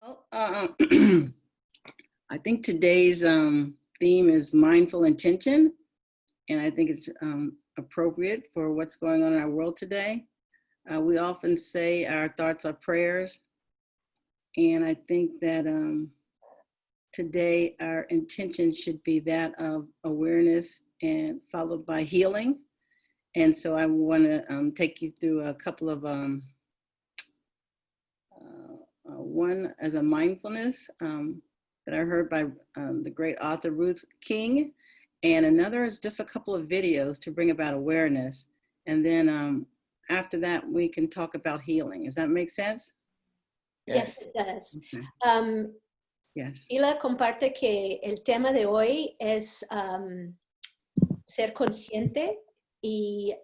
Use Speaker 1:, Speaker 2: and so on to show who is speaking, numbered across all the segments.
Speaker 1: Well, I think today's theme is mindful intention, and I think it's appropriate for what's going on in our world today. We often say our thoughts are prayers, and I think that today our intention should be that of awareness and followed by healing. And so I want to take you through a couple of one as a mindfulness that I heard by the great author Ruth King, and another is just a couple of videos to bring about awareness. And then after that, we can talk about healing. Does that make sense?
Speaker 2: Yes, it does.
Speaker 1: Okay. Yes.
Speaker 2: Sheila comparte que el tema de hoy es ser consciente y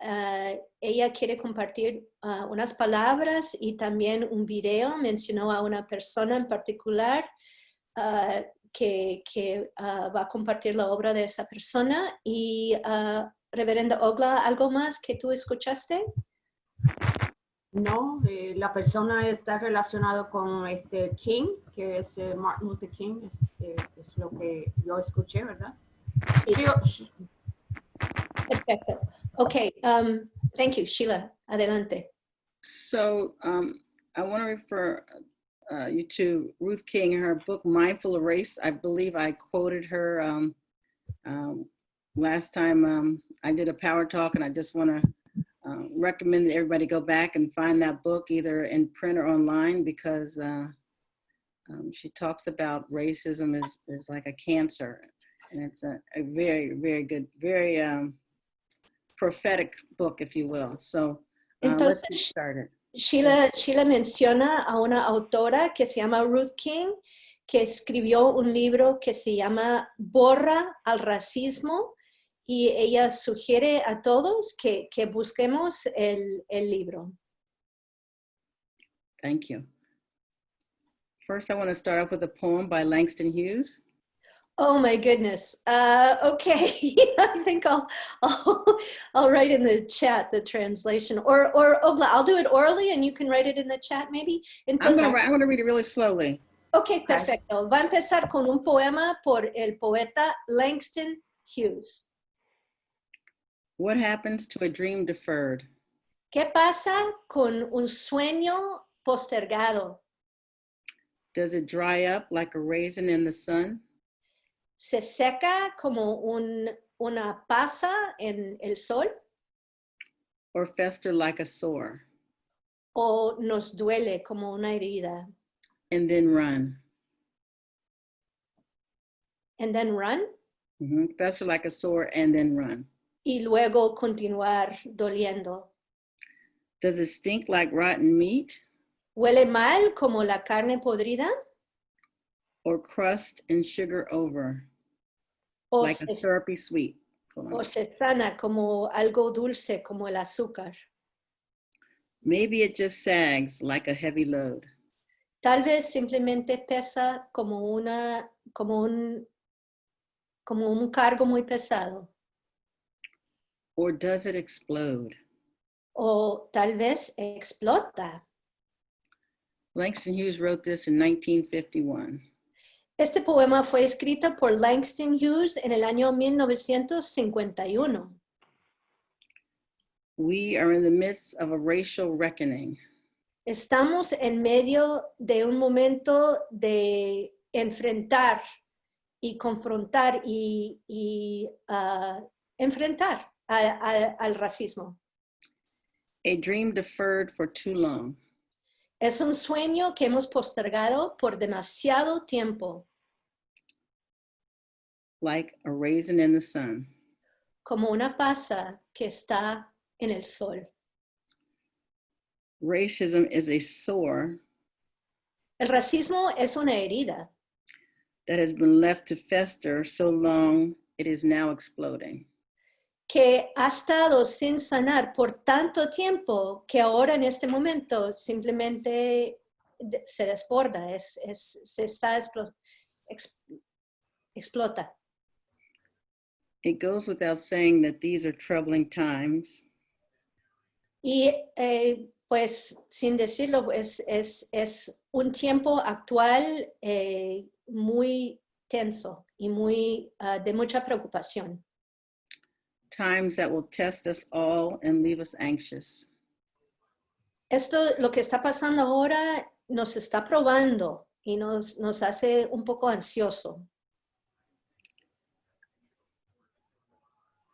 Speaker 2: ella quiere compartir unas palabras y también un video. Mencionó a una persona en particular que va a compartir la obra de esa persona. Y Reverenda Ogla, ¿algo más que tú escuchaste?
Speaker 3: No, la persona está relacionada con King, que es Martin Luther King, es lo que yo escuché, ¿verdad?
Speaker 2: Sí. Perfecto. Okay, thank you, Sheila. Adelante.
Speaker 1: So I want to refer you to Ruth King and her book, Mindful Erase. I believe I quoted her last time I did a power talk, and I just want to recommend that everybody go back and find that book either in print or online, because she talks about racism is like a cancer, and it's a very, very good, very prophetic book, if you will. So let's get started.
Speaker 2: Sheila menciona a una autora que se llama Ruth King, que escribió un libro que se llama Borra al Racismo, y ella sugiere a todos que busquemos el libro.
Speaker 1: Thank you. First, I want to start off with a poem by Langston Hughes.
Speaker 2: Oh my goodness. Okay, I think I'll write in the chat the translation, or Ogla, I'll do it orally and you can write it in the chat maybe.
Speaker 1: Entonces, I'm going to read it really slowly.
Speaker 2: Okay, perfecto. Va a empezar con un poema por el poeta Langston Hughes.
Speaker 1: What happens to a dream deferred?
Speaker 2: ¿Qué pasa con un sueño postergado?
Speaker 1: Does it dry up like a raisin in the sun?
Speaker 2: ¿Se seca como una pasa en el sol?
Speaker 1: Or fester like a sore?
Speaker 2: ¿O nos duele como una herida?
Speaker 1: And then run?
Speaker 2: And then run?
Speaker 1: Mm-hmm. Fester like a sore and then run.
Speaker 2: Y luego continuar doliendo.
Speaker 1: Does it stink like rotten meat?
Speaker 2: ¿Huele mal como la carne podrida?
Speaker 1: Or crust and sugar over,
Speaker 2: O
Speaker 1: like a syrupy sweet?
Speaker 2: O se sana como algo dulce como el azúcar.
Speaker 1: Maybe it just sags like a heavy load.
Speaker 2: Tal vez simplemente pesa como un cargo muy pesado.
Speaker 1: Or does it explode?
Speaker 2: O tal vez explota.
Speaker 1: Langston Hughes wrote this in 1951.
Speaker 2: Este poema fue escrito por Langston Hughes en el año 1951.
Speaker 1: We are in the midst of a racial reckoning.
Speaker 2: Estamos en medio de un momento de enfrentar y confrontar y enfrentar al racismo.
Speaker 1: A dream deferred for too long.
Speaker 2: Es un sueño que hemos postergado por demasiado tiempo.
Speaker 1: Like a raisin in the sun.
Speaker 2: Como una pasa que está en el sol.
Speaker 1: Racism is a sore.
Speaker 2: El racismo es una herida.
Speaker 1: That has been left to fester so long it is now exploding.
Speaker 2: Que ha estado sin sanar por tanto tiempo que ahora en este momento simplemente se desborda, se está explota.
Speaker 1: It goes without saying that these are troubling times.
Speaker 2: Y Pues sin decirlo, es un tiempo actual muy tenso y muy de mucha preocupación.
Speaker 1: Times that will test us all and leave us anxious.
Speaker 2: Esto, lo que está pasando ahora, nos está probando y nos hace un poco ansioso.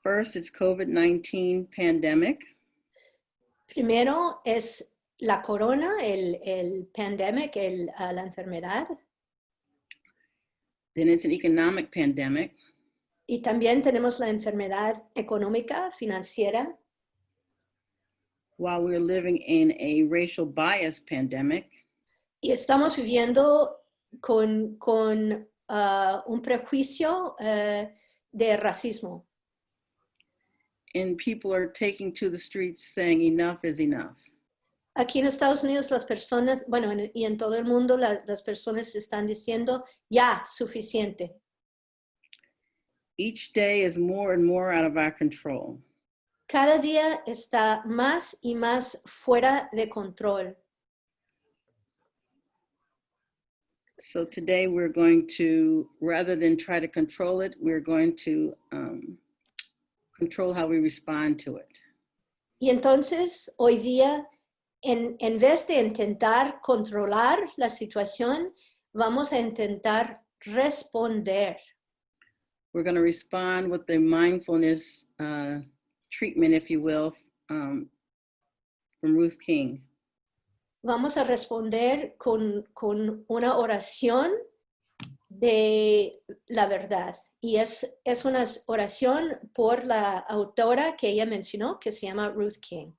Speaker 1: First, it's COVID-19 pandemic.
Speaker 2: Primero es la corona, el pandemic, la enfermedad.
Speaker 1: Then it's an economic pandemic.
Speaker 2: Y también tenemos la enfermedad económica, financiera.
Speaker 1: While we're living in a racial bias pandemic.
Speaker 2: Y estamos viviendo con un prejuicio de racismo.
Speaker 1: And people are taking to the streets saying enough is enough.
Speaker 2: Aquí en Estados Unidos las personas, bueno, y en todo el mundo las personas están diciendo, ya, suficiente.
Speaker 1: Each day is more and more out of our control.
Speaker 2: Cada día está más y más fuera de control.
Speaker 1: So today we're going to, rather than try to control it, we're going to control how we respond to it.
Speaker 2: Y entonces, hoy día, en vez de intentar controlar la situación, vamos a intentar responder.
Speaker 1: We're going to respond with the mindfulness treatment, if you will, from Ruth King.
Speaker 2: Vamos a responder con una oración de la verdad. Y es una oración por la autora que ella mencionó, que se llama Ruth King.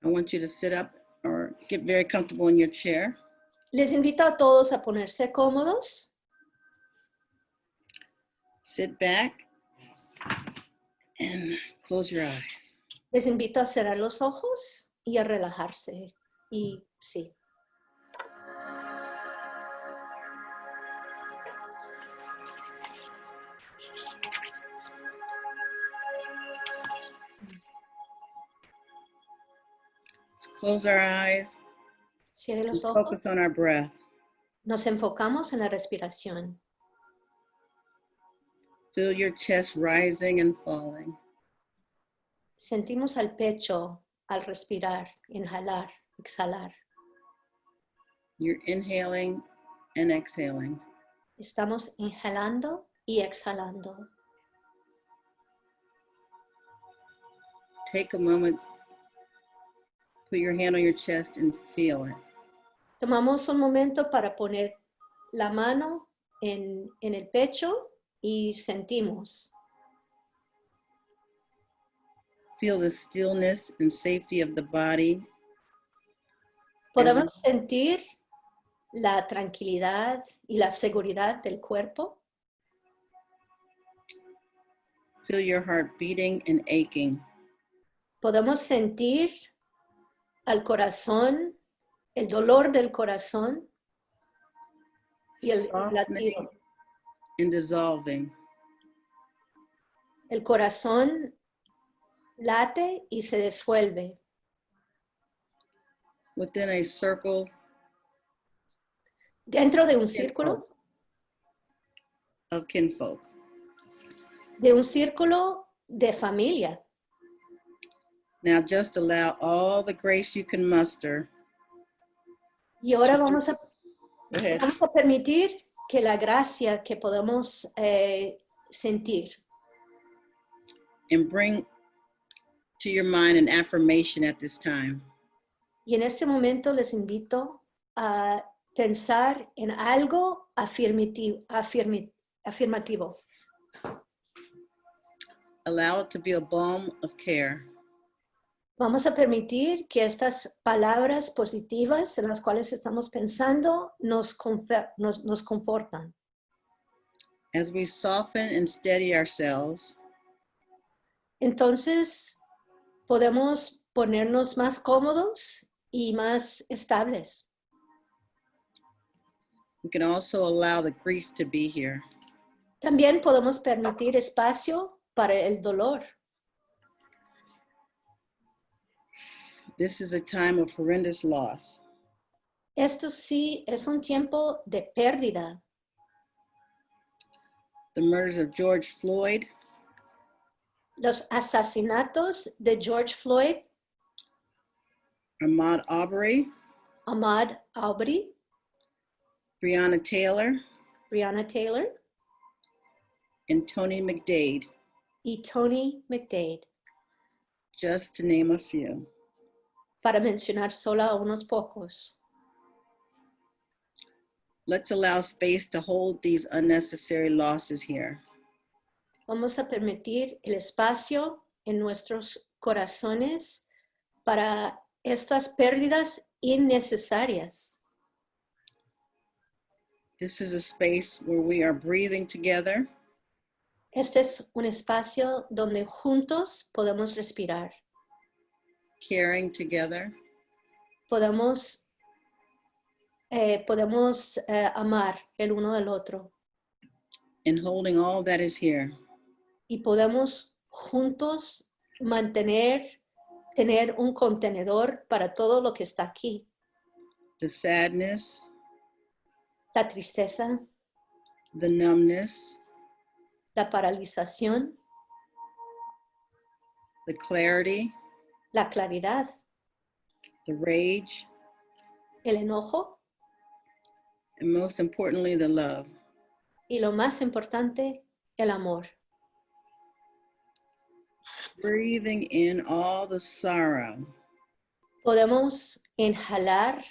Speaker 1: I want you to sit up or get very comfortable in your chair.
Speaker 2: Les invito a todos a ponerse cómodos.
Speaker 1: Sit back and close your eyes.
Speaker 2: Les invito a cerrar los ojos y a relajarse. Y sí.
Speaker 1: Let's close our eyes.
Speaker 2: Cierre los
Speaker 1: And
Speaker 2: ojos.
Speaker 1: focus on our breath.
Speaker 2: Nos enfocamos en la respiración.
Speaker 1: Feel your chest rising and falling.
Speaker 2: Sentimos al pecho al respirar, inhalar, exhalar.
Speaker 1: You're inhaling and exhaling.
Speaker 2: Estamos inhalando y exhalando.
Speaker 1: Take a moment, put your hand on your chest and feel it.
Speaker 2: Tomamos un momento para poner la mano en el pecho y sentimos.
Speaker 1: Feel the stillness and safety of the body.
Speaker 2: Podemos sentir la tranquilidad y la seguridad del cuerpo.
Speaker 1: Feel your heart beating and aching.
Speaker 2: Podemos sentir al corazón, el dolor del corazón y el
Speaker 1: Softening
Speaker 2: latido.
Speaker 1: and dissolving.
Speaker 2: El corazón late y se disuelve.
Speaker 1: Within a circle
Speaker 2: Dentro de un círculo,
Speaker 1: of kinfolk.
Speaker 2: de familia.
Speaker 1: Now just allow all the grace you can muster.
Speaker 2: Y ahora vamos
Speaker 1: Go ahead.
Speaker 2: a permitir que la gracia que podemos sentir.
Speaker 1: And bring to your mind an affirmation at this time.
Speaker 2: Y en este momento les invito a pensar en algo afirmativo.
Speaker 1: Allow it to be a balm of care.
Speaker 2: Vamos a permitir que estas palabras positivas en las cuales estamos pensando nos confortan.
Speaker 1: As we soften and steady ourselves,
Speaker 2: Entonces, podemos ponernos más cómodos y más estables.
Speaker 1: we can also allow the grief to be here.
Speaker 2: También podemos permitir espacio para el dolor.
Speaker 1: This is a time of horrendous loss.
Speaker 2: Esto sí es un tiempo de pérdida.
Speaker 1: The murders of George Floyd,
Speaker 2: Los asesinatos de George Floyd,
Speaker 1: Ahmaud Arbery,
Speaker 2: Ahmaud Arbery,
Speaker 1: Breonna Taylor,
Speaker 2: Breonna Taylor
Speaker 1: and Tony McDade,
Speaker 2: y Tony McDade,
Speaker 1: just to name a few.
Speaker 2: para mencionar solo a unos pocos.
Speaker 1: Let's allow space to hold these unnecessary losses here.
Speaker 2: Vamos a permitir el espacio en nuestros corazones para estas pérdidas innecesarias.
Speaker 1: This is a space where we are breathing together,
Speaker 2: Este es un espacio donde juntos podemos respirar,
Speaker 1: caring together,
Speaker 2: podemos amar el uno al otro
Speaker 1: and holding all that is here.
Speaker 2: y podemos juntos tener un contenedor para todo lo que está aquí.
Speaker 1: The sadness,
Speaker 2: La tristeza,
Speaker 1: the numbness,
Speaker 2: la paralización,
Speaker 1: the clarity,
Speaker 2: la claridad,
Speaker 1: the rage,
Speaker 2: el enojo
Speaker 1: and most importantly, the love.
Speaker 2: y lo más importante, el amor.
Speaker 1: Breathing in all the sorrow,
Speaker 2: Podemos inhalar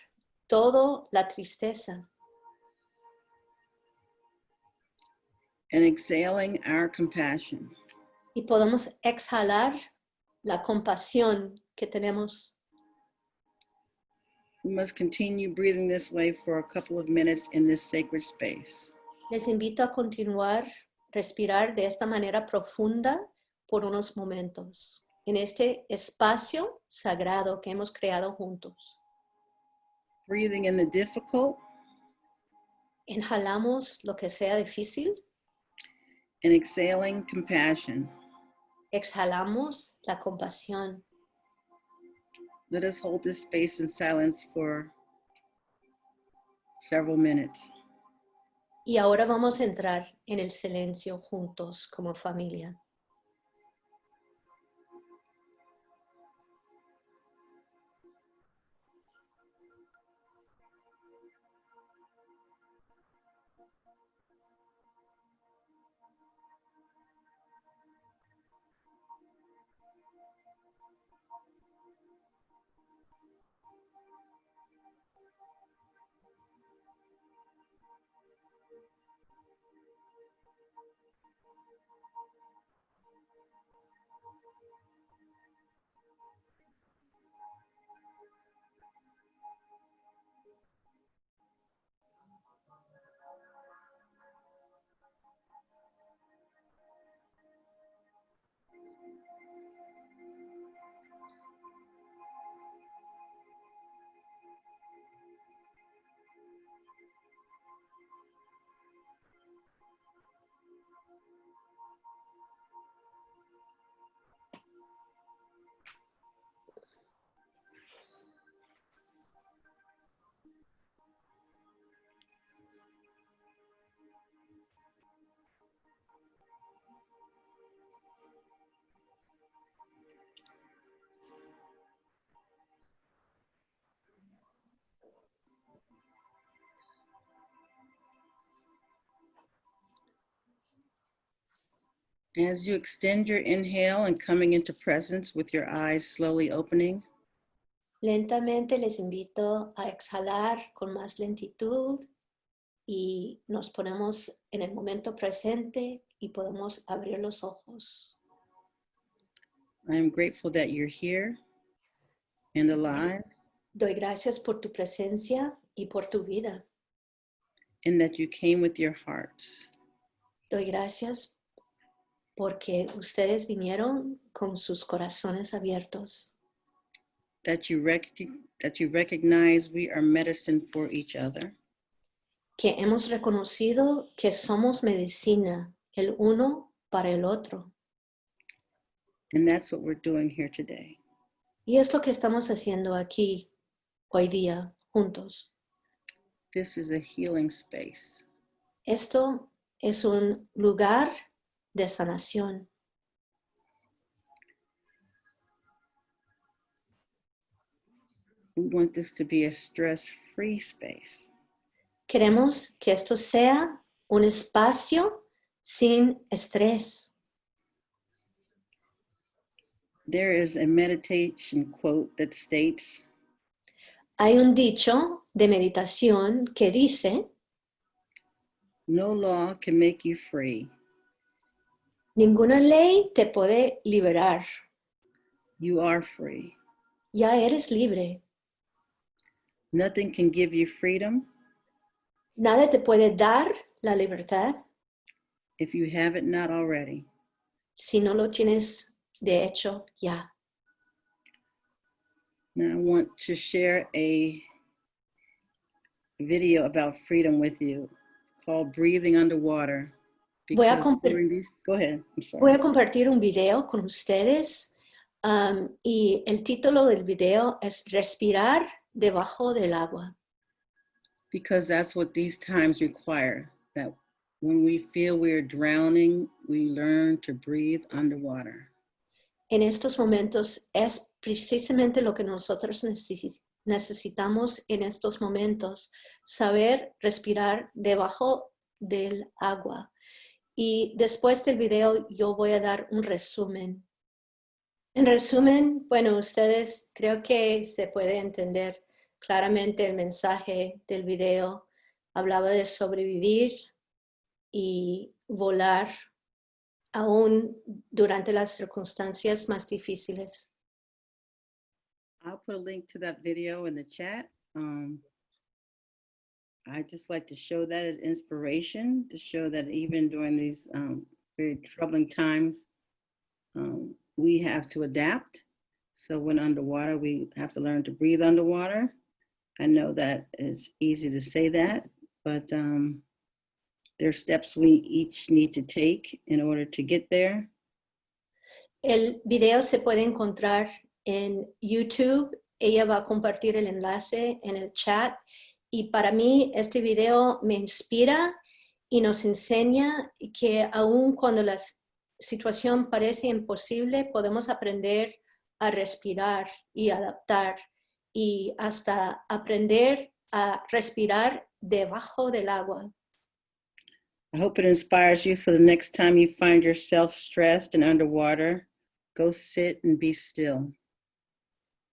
Speaker 2: toda la tristeza
Speaker 1: and exhaling our compassion.
Speaker 2: y podemos exhalar la compasión que tenemos.
Speaker 1: We must continue breathing this way for a couple of minutes in this sacred space.
Speaker 2: Les invito a continuar respirar de esta manera profunda por unos momentos en este espacio sagrado que hemos creado juntos.
Speaker 1: Breathing in the difficult
Speaker 2: Inhalamos lo que sea difícil,
Speaker 1: and exhaling compassion.
Speaker 2: exhalamos la compasión.
Speaker 1: Let us hold this space in silence for several minutes.
Speaker 2: Y ahora vamos a entrar en el silencio juntos como familia.
Speaker 1: As you extend your inhale and coming into presence with your eyes slowly opening,
Speaker 2: Lentamente les invito a exhalar con más lentitud y nos ponemos en el momento presente y podemos abrir los ojos.
Speaker 1: I am grateful that you're here and alive
Speaker 2: Doy gracias por tu presencia y por tu vida.
Speaker 1: and that you came with your hearts.
Speaker 2: Doy gracias porque ustedes vinieron con sus corazones abiertos.
Speaker 1: That you recognize we are medicine for each other.
Speaker 2: Que hemos reconocido que somos medicina el uno para el otro.
Speaker 1: And that's what we're doing here today.
Speaker 2: Y es lo que estamos haciendo aquí hoy día juntos.
Speaker 1: This is a healing space.
Speaker 2: Esto es un lugar de sanación.
Speaker 1: We want this to be a stress-free space.
Speaker 2: Queremos que esto sea un espacio sin estrés.
Speaker 1: There is a meditation quote that states,
Speaker 2: Hay un dicho de meditación que dice,
Speaker 1: no law can make you free.
Speaker 2: ninguna ley te puede liberar.
Speaker 1: You are free.
Speaker 2: Ya eres libre.
Speaker 1: Nothing can give you freedom
Speaker 2: Nada te puede dar la libertad
Speaker 1: if you have it not already.
Speaker 2: si no lo tienes de hecho ya.
Speaker 1: Now I want to share a video about freedom with you called Breathing Underwater.
Speaker 2: Voy a
Speaker 1: Go ahead, I'm sorry.
Speaker 2: Voy a compartir un video con ustedes y el título del video es Respirar debajo del agua.
Speaker 1: Because that's what these times require, that when we feel we're drowning, we learn to breathe underwater.
Speaker 2: En estos momentos es precisamente lo que nosotros necesitamos en estos momentos, saber respirar debajo del agua. Y después del video yo voy a dar un resumen. En resumen, bueno, ustedes creo que se puede entender claramente el mensaje del video. Hablaba de sobrevivir y volar aún durante las circunstancias más difíciles.
Speaker 1: I'll put a link to that video in the chat. I just like to show that as inspiration, to show that even during these very troubling times, we have to adapt. So when underwater, we have to learn to breathe underwater. I know that it's easy to say that, but there are steps we each need to take in order to get there.
Speaker 2: El video se puede encontrar en YouTube. Ella va a compartir el enlace en el chat. Y para mí este video me inspira y nos enseña que aun cuando la situación parece imposible, podemos aprender a respirar y adaptar y hasta aprender a respirar debajo del agua.
Speaker 1: I hope it inspires you so the next time you find yourself stressed and underwater, go sit and be still.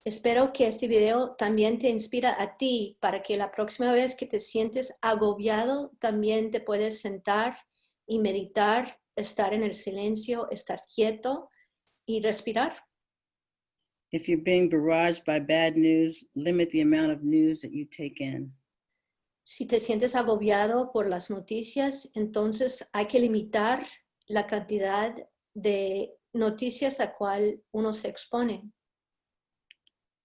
Speaker 2: Espero que este video también te inspira a ti para que la próxima vez que te sientes agobiado, también te puedes sentar y meditar, estar en el silencio, estar quieto y respirar.
Speaker 1: If you're being barraged by bad news, limit the amount of news that you take in.
Speaker 2: Si te sientes agobiado por las noticias, entonces hay que limitar la cantidad de noticias a cual uno se expone.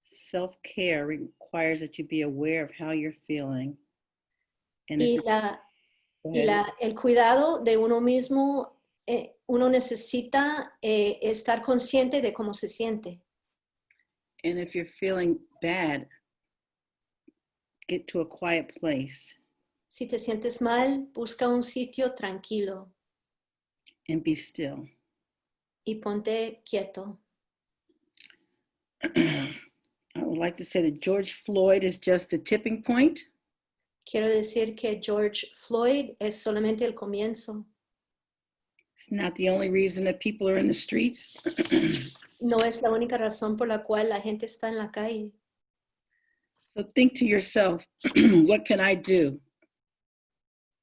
Speaker 1: Self-care requires that you be aware of how you're feeling. And
Speaker 2: Y el cuidado de uno mismo, uno necesita estar consciente de cómo se siente.
Speaker 1: And if you're feeling bad, get to a quiet place.
Speaker 2: Si te sientes mal, busca un sitio tranquilo.
Speaker 1: And be still.
Speaker 2: Y ponte quieto.
Speaker 1: I would like to say that George Floyd is just a tipping point.
Speaker 2: Quiero decir que George Floyd es solamente el comienzo.
Speaker 1: It's not the only reason that people are in the streets.
Speaker 2: No es la única razón por la cual la gente está en la calle.
Speaker 1: So think to yourself, what can I do?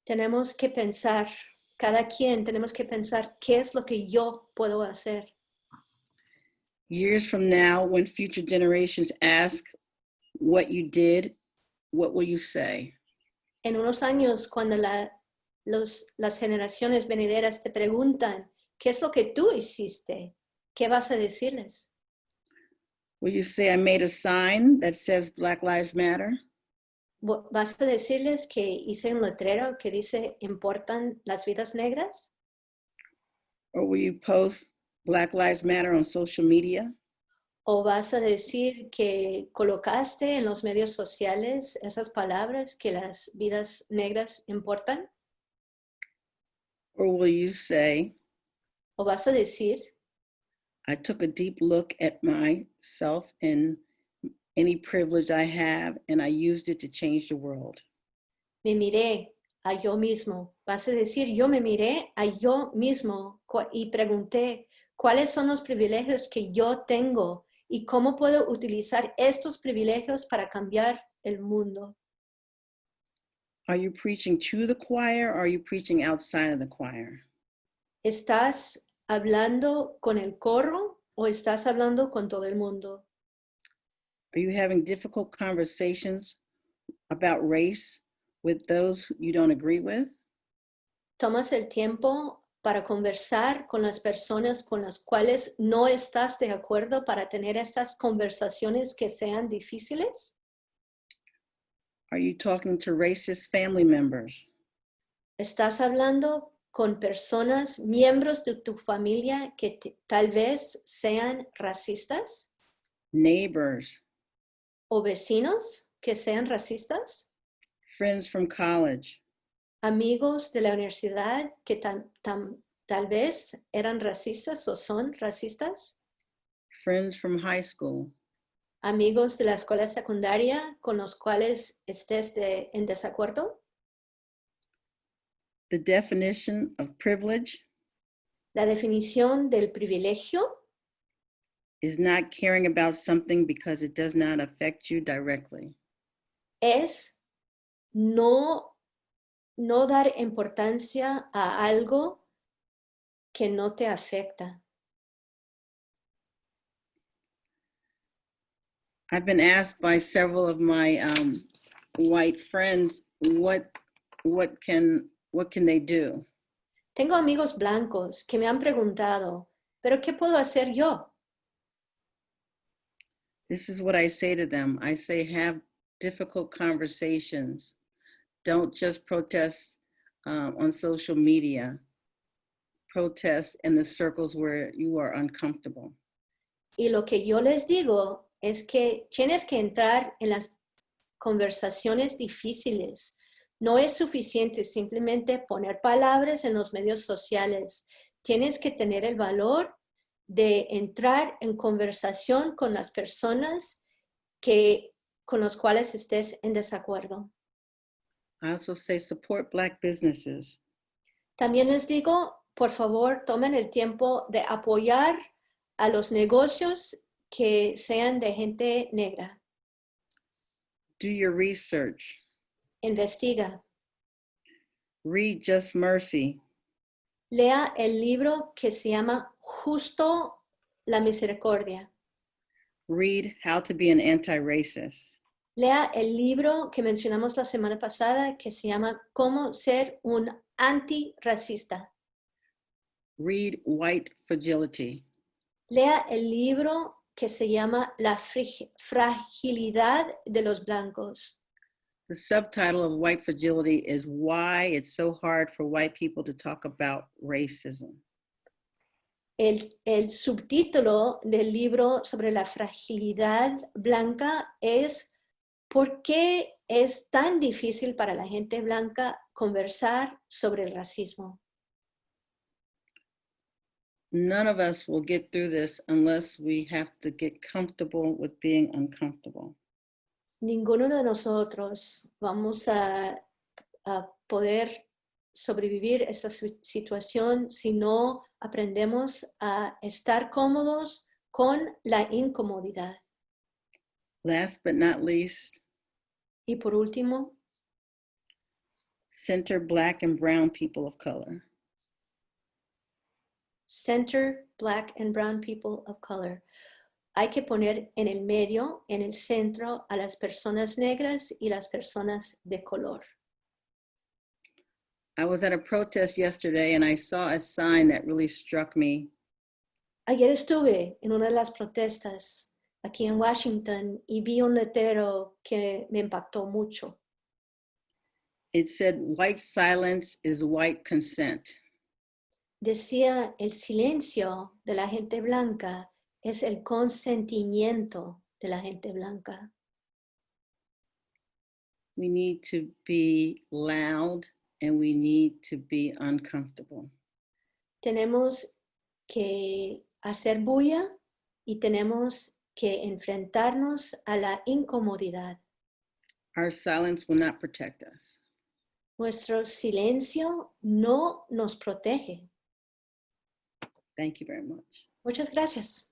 Speaker 2: Tenemos que pensar, cada quien tenemos que pensar qué es lo que yo puedo hacer.
Speaker 1: Years from now, when future generations ask what you did, what will you say?
Speaker 2: En unos años, cuando las generaciones venideras te preguntan, ¿qué es lo que tú hiciste? ¿Qué vas a decirles?
Speaker 1: Will you say I made a sign that says Black Lives Matter?
Speaker 2: ¿Vas a decirles que hice un letrero que dice importan las vidas negras?
Speaker 1: Or will you post Black Lives Matter on social media?
Speaker 2: ¿O vas a decir que colocaste en los medios sociales esas palabras que las vidas negras importan?
Speaker 1: Or will you say,
Speaker 2: ¿O vas a decir,
Speaker 1: I took a deep look at myself and any privilege I have, and I used it to change the world?
Speaker 2: me miré a yo mismo? Vas a decir, yo me miré a yo mismo y pregunté, ¿cuáles son los privilegios que yo tengo? ¿Y cómo puedo utilizar estos privilegios para cambiar el mundo?
Speaker 1: Are you preaching to the choir or are you preaching outside of the choir?
Speaker 2: ¿Estás hablando con el coro o estás hablando con todo el mundo?
Speaker 1: Are you having difficult conversations about race with those you don't agree with?
Speaker 2: ¿Tomas el tiempo para conversar con las personas con las cuales no estás de acuerdo para tener estas conversaciones que sean difíciles?
Speaker 1: Are you talking to racist family members?
Speaker 2: ¿Estás hablando con personas, miembros de tu familia que tal vez sean racistas?
Speaker 1: Neighbors?
Speaker 2: ¿O vecinos que sean racistas?
Speaker 1: Friends from college?
Speaker 2: ¿Amigos de la universidad que tal vez eran racistas o son racistas?
Speaker 1: Friends from high school?
Speaker 2: ¿Amigos de la escuela secundaria con los cuales estés en desacuerdo?
Speaker 1: The definition of privilege
Speaker 2: La definición del privilegio
Speaker 1: is not caring about something because it does not affect you directly.
Speaker 2: es no dar importancia a algo que no te afecta.
Speaker 1: I've been asked by several of my white friends, what can they do?
Speaker 2: Tengo amigos blancos que me han preguntado, ¿pero qué puedo hacer yo?
Speaker 1: This is what I say to them. I say, have difficult conversations. Don't just protest on social media. Protest in the circles where you are uncomfortable.
Speaker 2: Y lo que yo les digo es que tienes que entrar en las conversaciones difíciles. No es suficiente simplemente poner palabras en los medios sociales. Tienes que tener el valor de entrar en conversación con las personas con las cuales estés en desacuerdo.
Speaker 1: I also say support Black businesses.
Speaker 2: También les digo, por favor, tomen el tiempo de apoyar a los negocios que sean de gente negra.
Speaker 1: Do your research.
Speaker 2: Investiga.
Speaker 1: Read Just Mercy.
Speaker 2: Lea el libro que se llama Justo la Misericordia.
Speaker 1: Read How to Be an Anti-Racist.
Speaker 2: Lea el libro que mencionamos la semana pasada que se llama Cómo ser un antirracista.
Speaker 1: Read White Fragility.
Speaker 2: Lea el libro que se llama La fragilidad de los blancos.
Speaker 1: The subtitle of White Fragility is Why It's So Hard for White People to Talk About Racism.
Speaker 2: El subtítulo del libro sobre la fragilidad blanca es ¿por qué es tan difícil para la gente blanca conversar sobre el racismo?
Speaker 1: None of us will get through this unless we have to get comfortable with being uncomfortable.
Speaker 2: Ninguno de nosotros vamos a poder sobrevivir esta situación si no aprendemos a estar cómodos con la incomodidad.
Speaker 1: Last but not least,
Speaker 2: Y por último,
Speaker 1: center Black and brown people of color.
Speaker 2: center Black and brown people of color. Hay que poner en el medio, en el centro, a las personas negras y las personas de color.
Speaker 1: I was at a protest yesterday and I saw a sign that really struck me.
Speaker 2: Ayer estuve en una de las protestas aquí en Washington y vi un letrero que me impactó mucho.
Speaker 1: It said, white silence is white consent.
Speaker 2: Decía, el silencio de la gente blanca es el consentimiento de la gente blanca.
Speaker 1: We need to be loud and we need to be uncomfortable.
Speaker 2: Tenemos que hacer bulla y tenemos que enfrentarnos a la incomodidad.
Speaker 1: Our silence will not protect us.
Speaker 2: Nuestro silencio no nos protege.
Speaker 1: Thank you very much.
Speaker 2: Muchas gracias.